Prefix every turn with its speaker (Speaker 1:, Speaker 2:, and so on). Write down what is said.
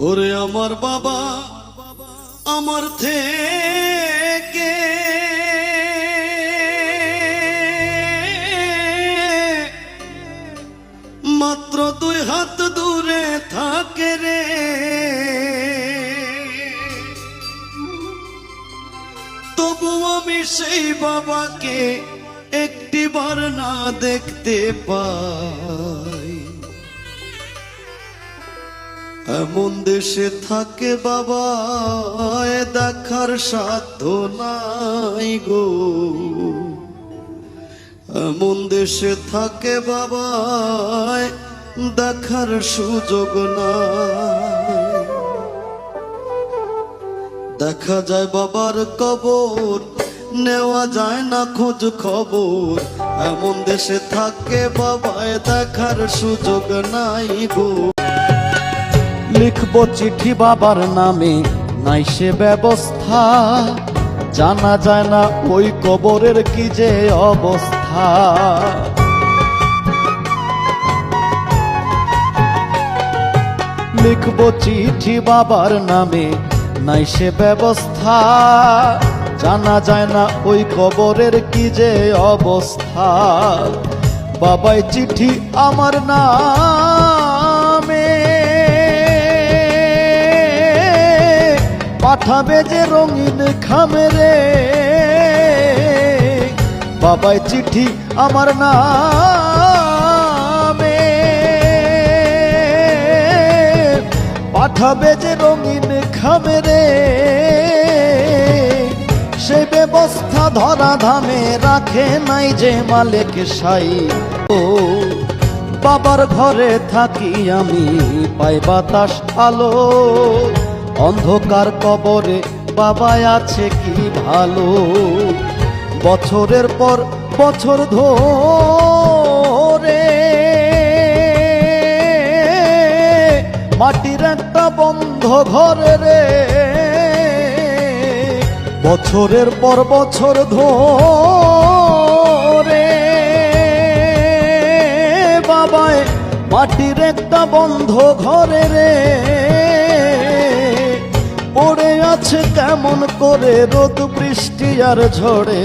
Speaker 1: ওরে আমার বাবা আমার থেকে মাত্র 2 হাত দূরে থাকে রে। তবু আমি সেই বাবাকে একটিবার না দেখতে পাই। এমন দেশে থাকে বাবা দেখার সাধ্য নাই গো। এমন দেশে থাকে বাবা দেখার সুযোগ নাই। দেখা যায় বাবার কবর, নেওয়া যায় না খোঁজ খবর। এমন দেশে থাকে বাবা দেখার সুযোগ নাই গো।
Speaker 2: লিখব চিঠি বাবার নামে, নাই সে ব্যবস্থা। জানা যায় না ওই কবরের কি যে অবস্থা। লিখব চিঠি বাবার নামে, নাই সে ব্যবস্থা। জানা যায় না ওই কবরের কি যে অবস্থা। বাবাই চিঠি আমার নামে পাঠাবে যে রঙিন খামে রে। বাবাই চিঠি আমার নামে পাঠাবে যে রঙিন খামে রে। সে ব্যবস্থা ধরা ধামে রাখে নাই যে মালিক সাই। ও বাবার ঘরে থাকি আমি, পাই বাতাস আলো। অন্ধকার কবরে বাবা আছে কি ভালো। বছরের পর বছর ধরে মাটির একটা বন্ধ ঘরে রে। বছরের পর বছর ধরে বাবায় মাটির একটা বন্ধ ঘরে রে। পড়ে আছে কেমন করে রোদ বৃষ্টি আর ঝড়ে